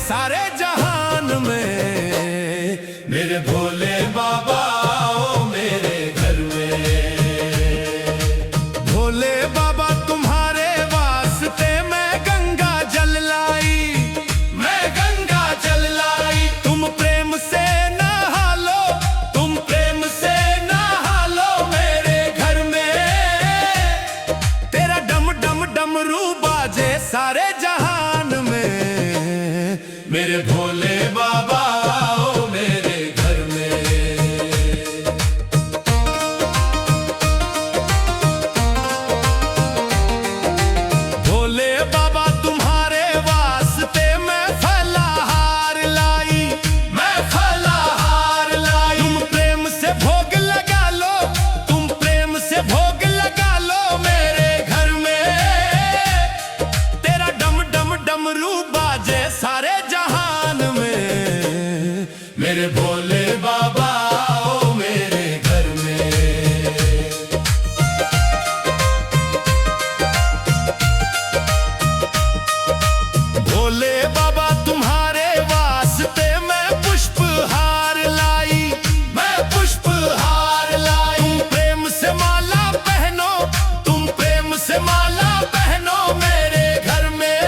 सारे जहान में। मेरे भोले बाबा आओ मेरे घर में। भोले बाबा तुम्हारे वास्ते मैं गंगा जल लाई, मैं गंगा जल लाई। तुम प्रेम से नहा लो, तुम प्रेम से नहा लो मेरे घर में। तेरा डम डम डमरू बाजे सारे जहान में। मेरे भोले बाबा आओ मेरे घर में। भोले बाबा तुम्हारे वास्ते मैं फलाहार लाई, मैं फलाहार लाई। तुम प्रेम से भोग लगा लो, तुम प्रेम से भोग लगा लो मेरे घर में। तेरा डम डम डमरू बाजे सारे जहान में। मेरे भोले बाबा आओ मेरे घर में। भोले बाबा तुम्हारे वास्ते मैं पुष्पहार लाई, मैं पुष्पहार लाई। तुम प्रेम से माला पहनो, तुम प्रेम से माला पहनो मेरे घर में।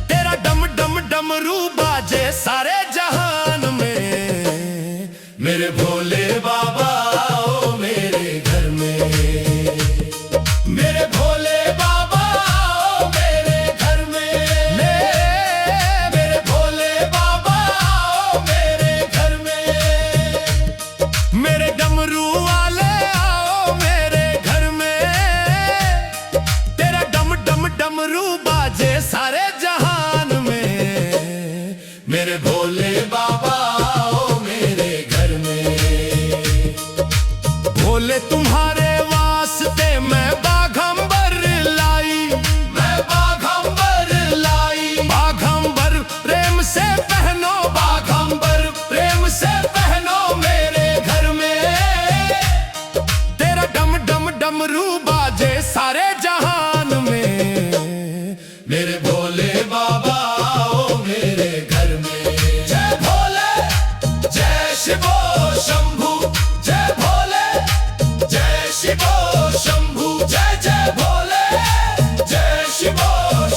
तेरा डम डम डमरू बाजे सारे जहान में। मेरे भोले बाबा आओ मेरे घर में। मेरे भोले बाबा आओ मेरे घर में। मेरे भोले बाबा आओ मेरे घर में। मेरे डमरू वाले आओ मेरे घर में। तेरा डम डम डमरू बाजे सारे जहान में। मेरे भोले बाबा आओ मेरे घर में। भोले तुम्हारे वास्ते मैं बाघंबर लाई, मैं बाघंबर लाई। बाघंबर प्रेम से पहनो, बाघंबर प्रेम से पहनो मेरे घर में। तेरा डम डम डमरू बाजे सारे जहान में। मेरे भोले बाबा आओ मेरे घर में। जय भोले जय शिवो शंभू, जय भोले जय शिवो शंभू। जय जय भोले जय शिवो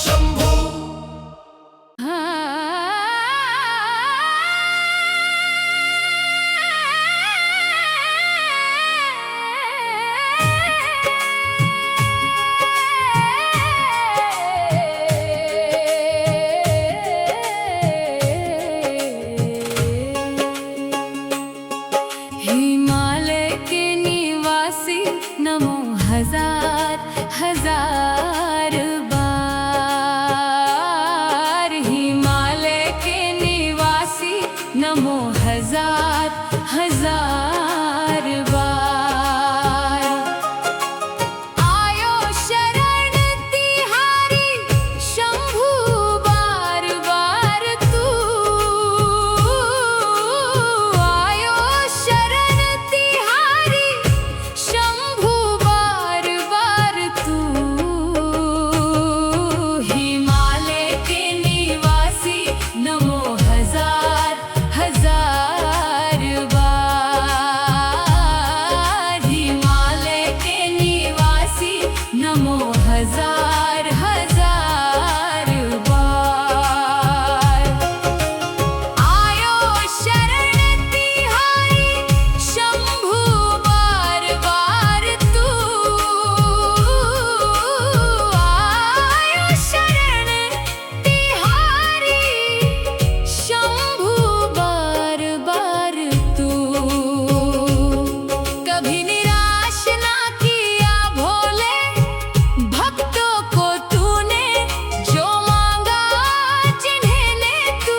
शंभू। हिमालय के निवासी नमो हजार हजार बार। हिमालय के निवासी नमो हजार हजार बार। आयो शरण तिहारी शंभू बार बार तू। आयो शरण तिहारी शंभू बार बार तू। हिमालय के निवासी नमो हजार हजार बार। हिमालय के निवासी नमो हजार हजार बार। आयो शरण तिहारी शंभू बार बार तू। आयो शरण तिहारी शंभू बार बार तू। कभी निराश ना किया भोले भक्तों को तूने। जो मांगा जिन्हें तू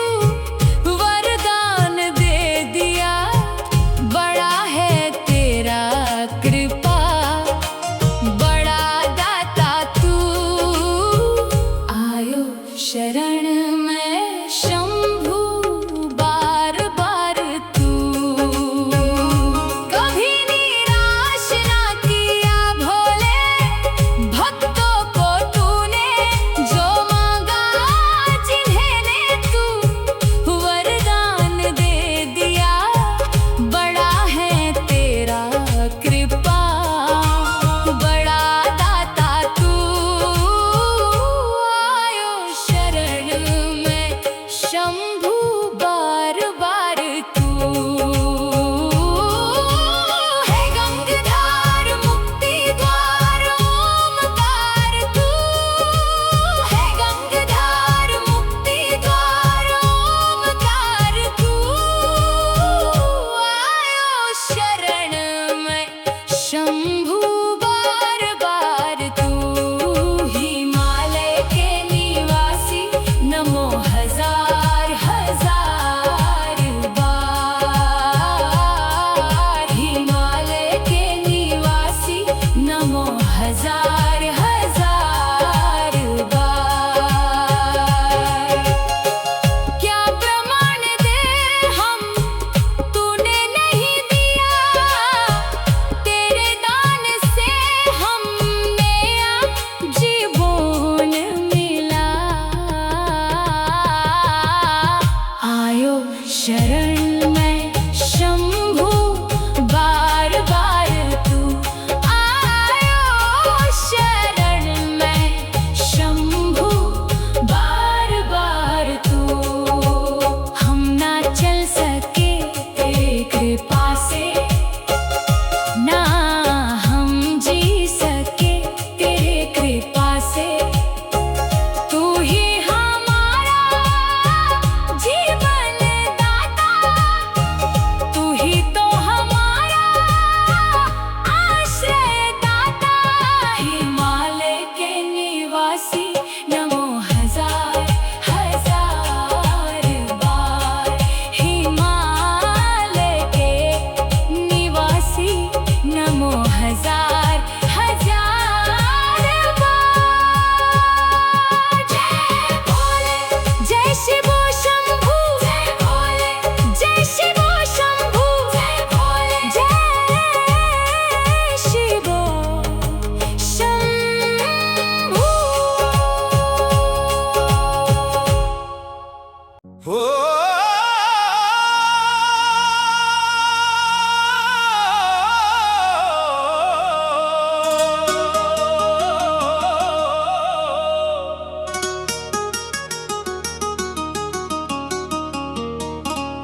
वरदान दे दिया। बड़ा है तेरा कृपा, बड़ा दाता तू। आयो शरण में शंभू बार बार तू। कभी निराश ना किया भोले भक्तों को तूने। जो मांगा जिन्हें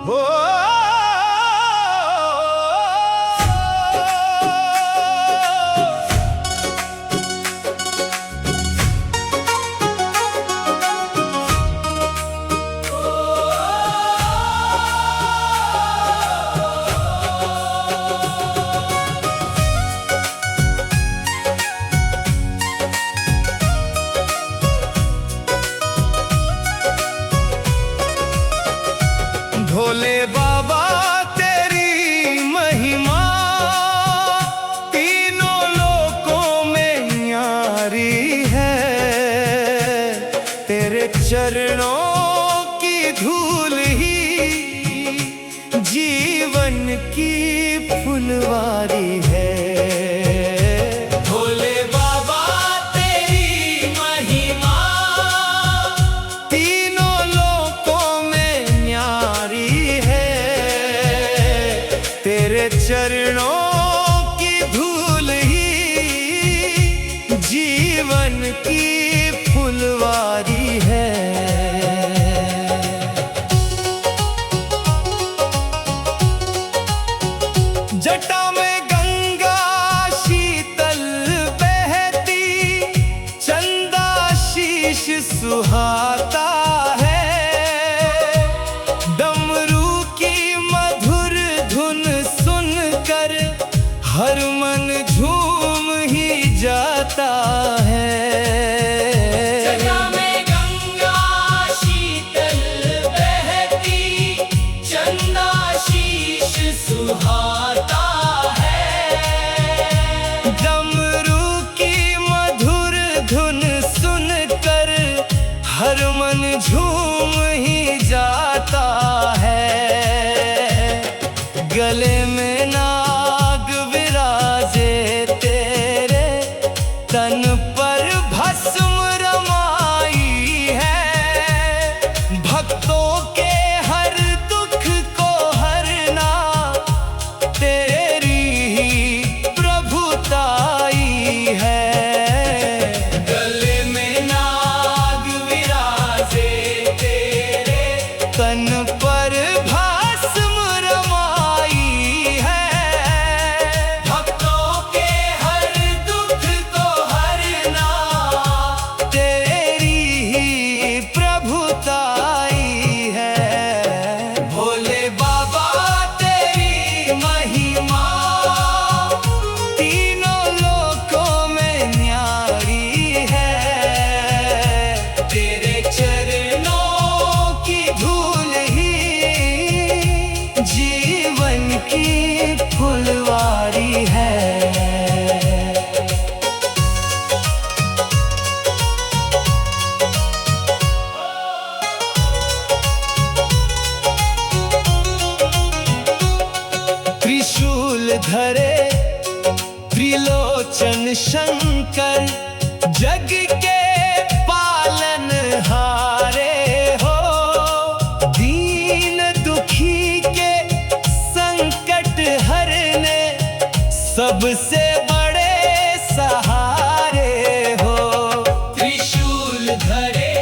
हो भोले बाबा तेरी महिमा तीनों लोकों में न्यारी है। तेरे चरणों की धूल ही जीवन की फुलवारी है। भोले बाबा तेरी महिमा तीनों लोकों में न्यारी है। तेरे चरणों की धूल ही जीवन की फुलवारी है। जटा में गंगा शीतल बहती, चंदा शीश सुहाता है। डमरू की मधुर धुन सुनकर हर मन झूम ही जाता है। सुहाता है। डमरू की मधुर धुन सुनकर हर मन झूम ही जाता है। गले में नाग विराजे तेरे, तन पर भस्म रमाई है। भक्तों के हर दुख को हरना तेरी ही प्रभुताई है। गले में नाग विराजे तेरे, तन पर भस्म रमाई है। भक्तों के हर दुख को हरना तेरी ही प्रभुताई है। भोले बाबा तेरी महिमा तीनों लोकों में न्यारी है। तेरे चरणों की धूल ही जीवन की फुलवारी है। त्रिशूल धरे त्रिलोचन शंकर, जग के पालन हारे हो। दीन दुखी के संकट हरने सबसे बड़े सहारे हो। त्रिशूल धरे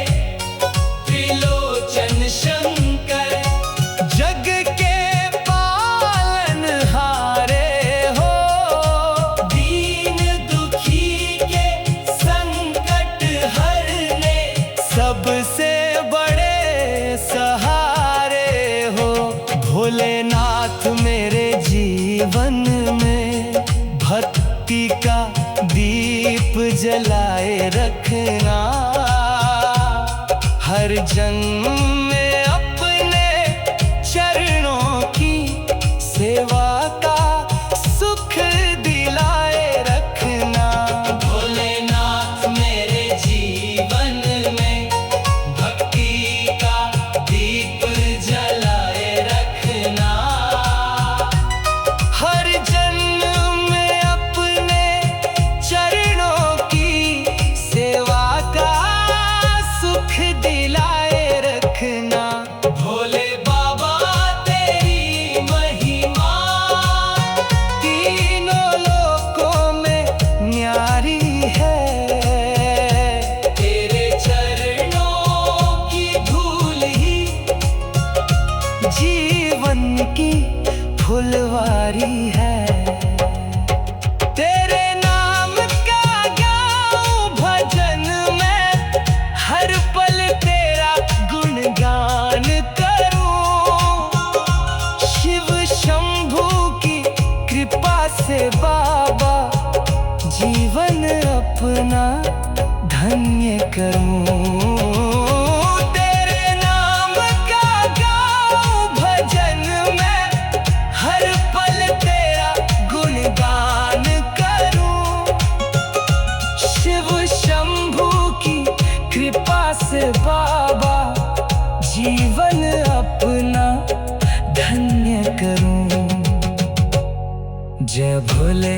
त्रिलोचन शंकर, जग के पालन हारे हो। दीन दुखी के संकट हरने सबसे बड़े सहारे हो। भोलेनाथ मेरे जीवन में भक्ति का दीप जलाए रखना। हर जन्म में अपने चरणों की सेवा का सुख दिलाए रखना। भोलेनाथ मेरे जीवन में भक्ति का दीप जलाए रखना। हर जन्म में अपने चरणों की सेवा का सुख दिलाए रखना। भंडारी है। तेरे नाम का गाऊं भजन मैं, हर पल तेरा गुणगान करूं। शिव शंभू की कृपा से बाबा जीवन अपना धन्य करूं। तेरे नाम का गाऊं भजन मैं, हर पल तेरा गुणगान करूं। शिव शंभू की कृपा से बाबा जीवन अपना धन्य करूं। जय भोले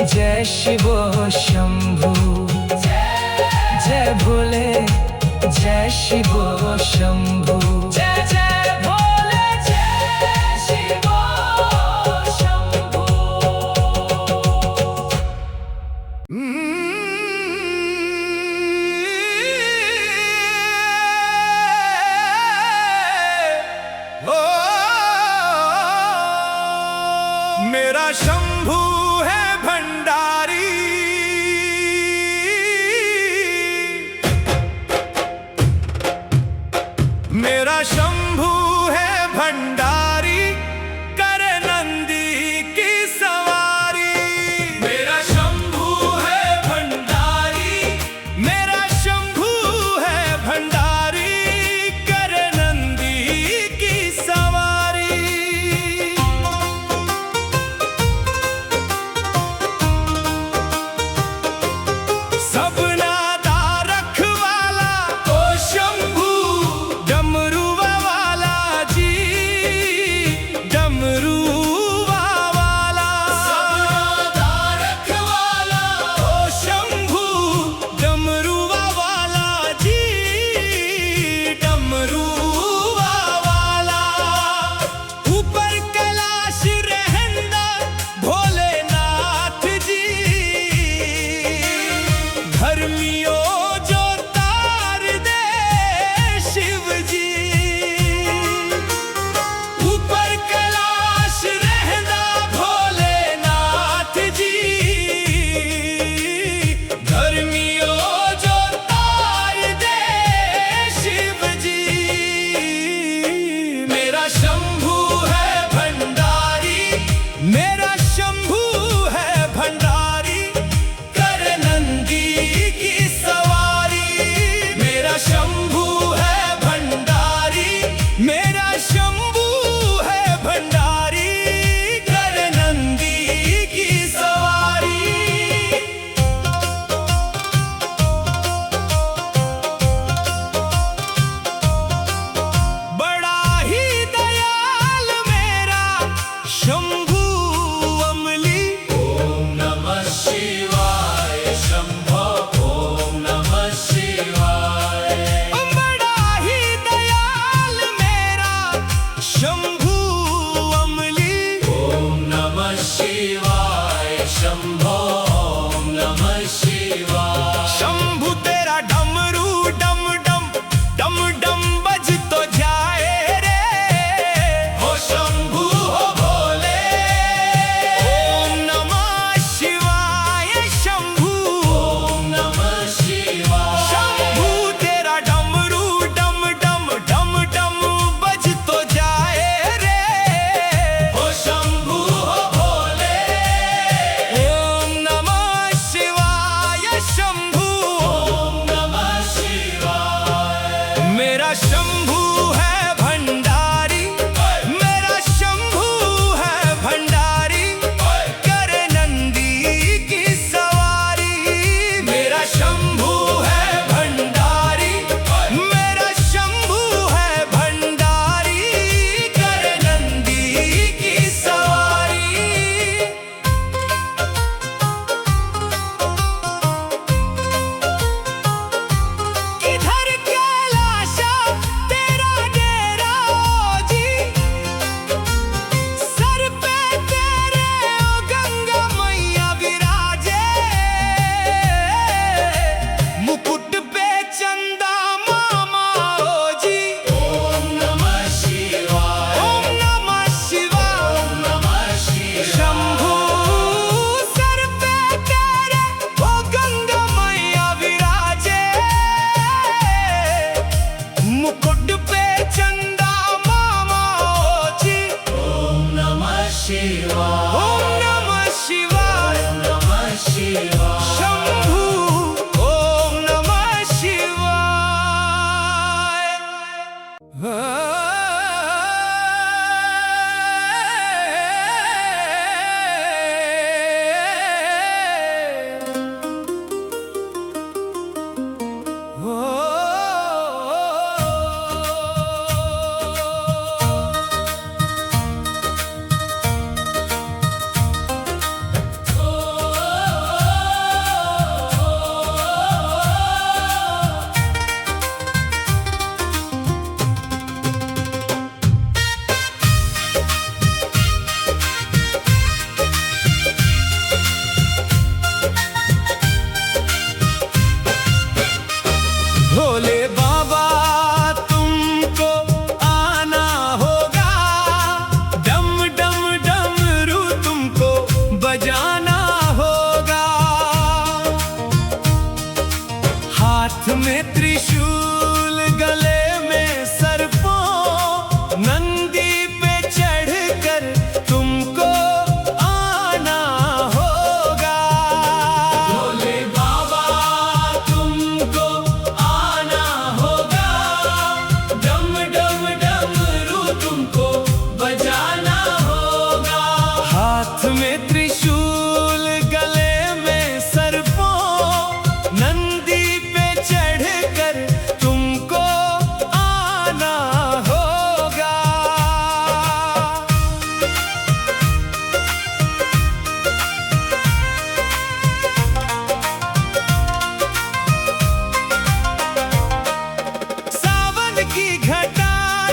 जय शिव शंभू, जय भोले जय शिव शंभू। जय जय भोले जय शिव शंभू। मेरा शंभू है भंडारी, मेरा शंभू है भंडारी, करे नंदी की सवारी। मेरा शंभू है भंडारी, मेरा शंभू है भंडारी, करे नंदी की सवारी। सबना दा रखवाला ओ शंभू, डमरू वाला जी।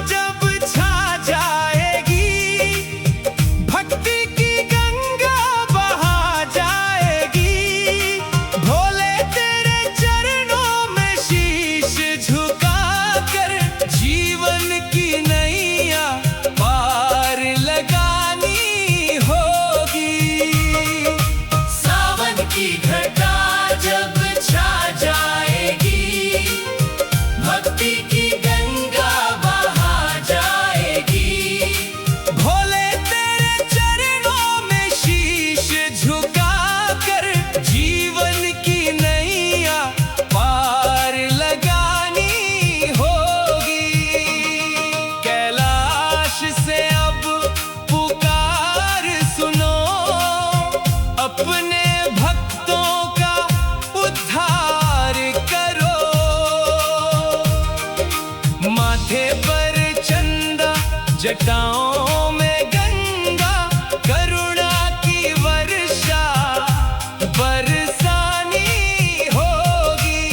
जब छा जाएगी, भक्ति की गंगा बहा जाएगी। भोले तेरे चरणों में शीश झुका कर जीवन की नैया पार लगानी होगी। सावन की घटा जब छा जाएगी, भक्ति की गंगा बहा जाएगी। भोले तेरे चरणों में शीश झुका कर जीवन की नैया पार लगानी होगी। कैलाश से अब पुकार सुनो, अपने भक्तों का उद्धार करो। माथे पर चंदा, जटाओं में गंगा, करुणा की वर्षा बरसानी होगी।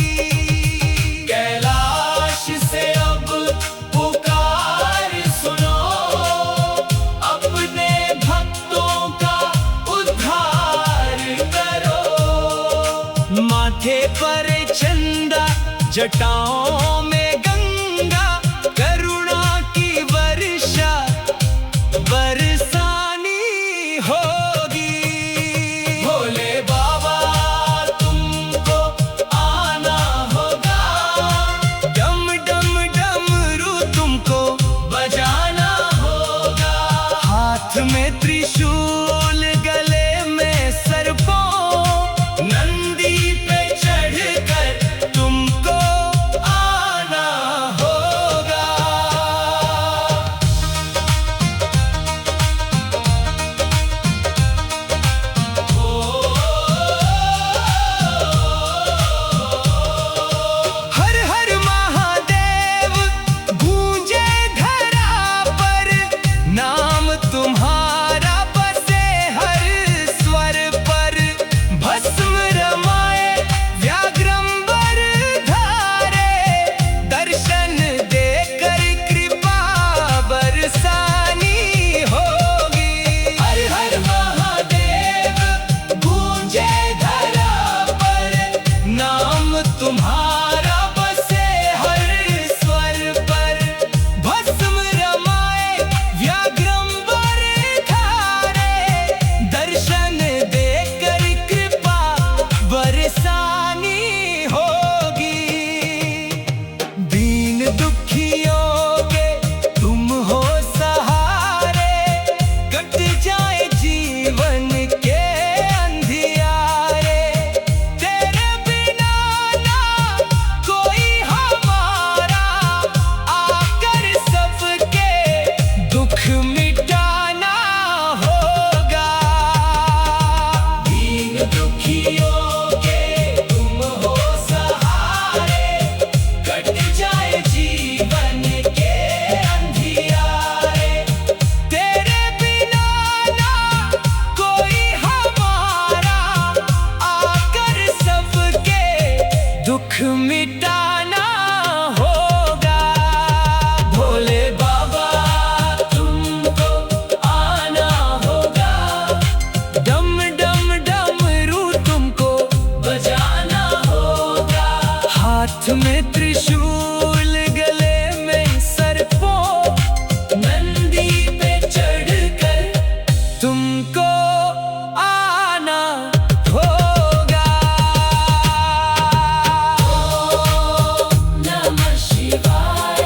कैलाश से अब पुकार सुनो, अपने भक्तों का उद्धार करो। माथे पर चंदा, जटाओं में गंगा, करुणा की वर्षा बरसानी होगी। भोले बाबा तुमको आना होगा, डम डम डमरू तुमको बजाना होगा। हाथ में त्रिशूल, गले में सर्पों, नंदी पे चढ़कर तुमको आना होगा। हर हर महादेव गूंजे धरा पर, नाम तुम्हारा बसे हर स्वर पर। भस्म रमाए व्याघ्रंबर धारे, दर्शन देकर कृपा बरसानी होगी। हर हर महादेव गूंजे धरा पर, नाम तुम्हारा बसे हर स्वर पर। भस्म रमाए व्याघ्रंबर धारे, दर्शन देकर कृपा बरसानी होगी। दीन दुखियों के तुम हो सहारे, कट जाए जीवन के अंधियारे। तेरे बिना ना कोई हमारा, आकर सबके दुख मिटाना होगा। दीन दुखियों के तुम हो सहारे, कट जाए जीवन के अंधियारे। तेरे बिना ना कोई हमारा, आकर सबके दुख मिटाना होगा। भोले बाबा तुमको आना होगा, डम डम डमरू तुमको बजाना होगा। हाथ में त्रिशूल, गले में सर्पों, नंदी पे चढ़कर तुमको आना होगा। ओम नमः शिवाय,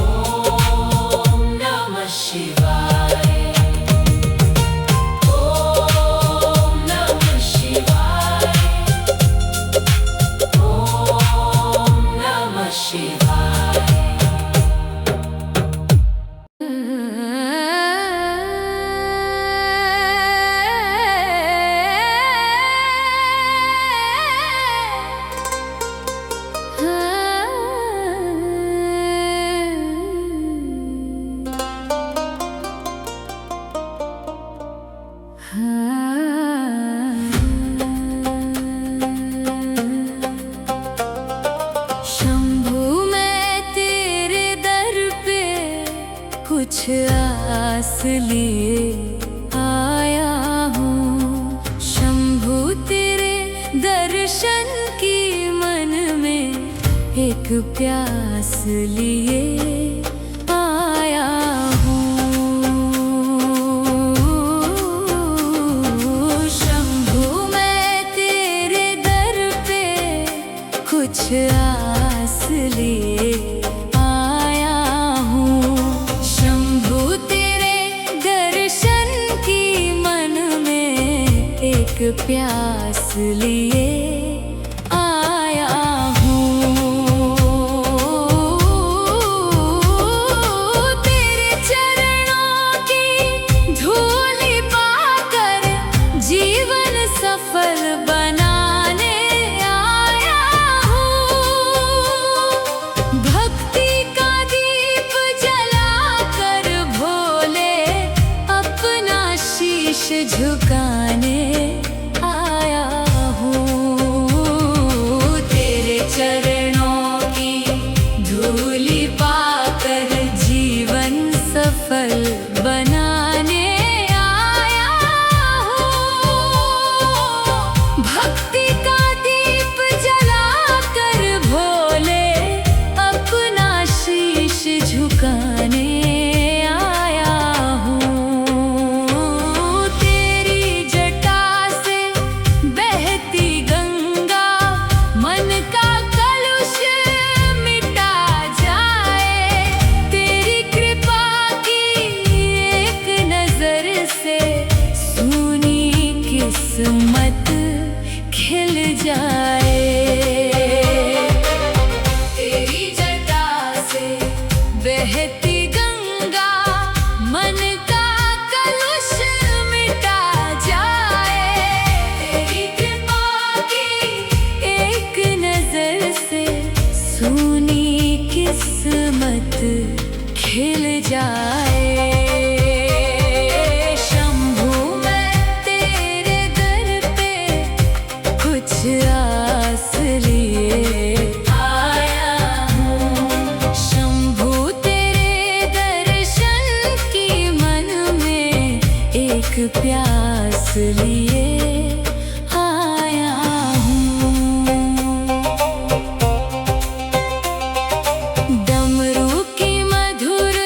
ओम नमः शिवाय, ओम नमः शिवाय, ओम नमः शिवाय। शंभु मैं लिए आया हूँ। शंभू तेरे दर्शन की मन में एक प्यास लिए आया हूँ। शंभू मैं तेरे दर पे कुछ आस लिए आया हूँ। शंभू तेरे दर्शन की मन में एक प्यास लिए आया हूँ। तेरे चरणों की धूल पाकर जीवन सफल बनाने आया हूँ। भक्ति का दीप जलाकर भोले अपना शीश झुकाने आया हूँ। तेरे चरणों की धूली पाकर जीवन सफल बनाने आया हूँ। भक्ति का दीप जलाकर भोले अपना शीश झुकाने आया हूँ। तेरी जटा से बहती गंगा मन का कलुष मिटा जाए। तेरी कृपा की एक नजर से सूनी किस्मत खिल जाए। तेरी जटा से बहती गंगा मन का कलुष मिटा जाए। तेरी कृपा की एक नजर से सूनी किस्मत खिल जाए। शंभू मैं तेरे दर पे कुछ आस लिए आया हूँ। शंभू तेरे दर्शन की मन में एक प्यास लिए आया हूँ। डमरू की मधुर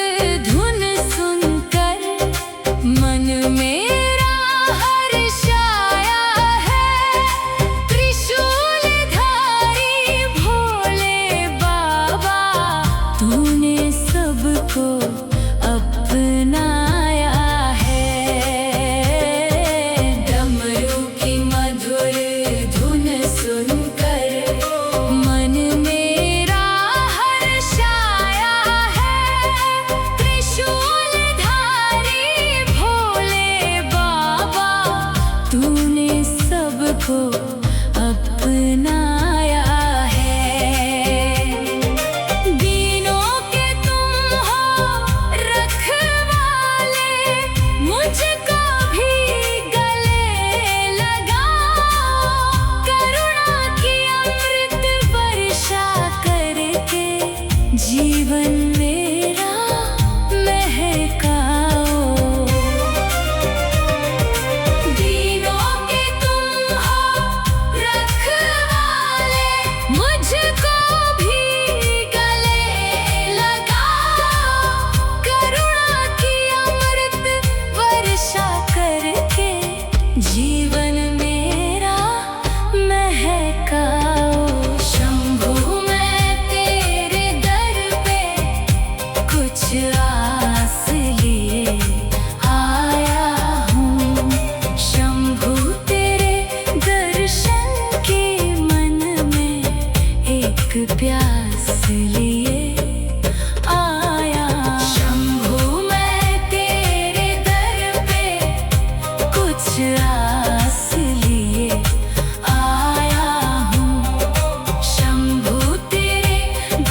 धुन सुनकर मन मेरा हर्षाया है। त्रिशूलधारी भोले बाबा तूने सबको अपनाया है। डमरू की मधुर धुन सुनकर मन मेरा हर्षाया है। त्रिशूलधारी भोले बाबा तूने सबको अपनाया है। दीनों के तुम हो रखवाले, मुझको भी गले लगाओ। करुणा की अमृत वर्षा करके जीवन मेरा महकाओ। दीनों के तुम हो रखवाले, मुझको भी गले लगाओ। करुणा की अमृत वर्षा करके जीवन मेरा महकाओ। शंभू मैं तेरे दर पे कुछ आस लिए आया हूँ। शंभू तेरे दर्शन के मन में एक प्यास लिए आया। शंभू मैं तेरे दर पे कुछ आस लिए आया हूँ। शंभू तेरे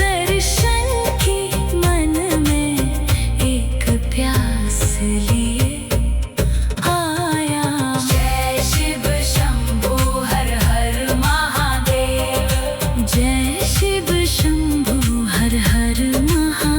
दर्शन की मन में एक प्यास लिए आया। जय शिव शंभू हर हर महादेव। जय शिव शंभू हर हर महादेव।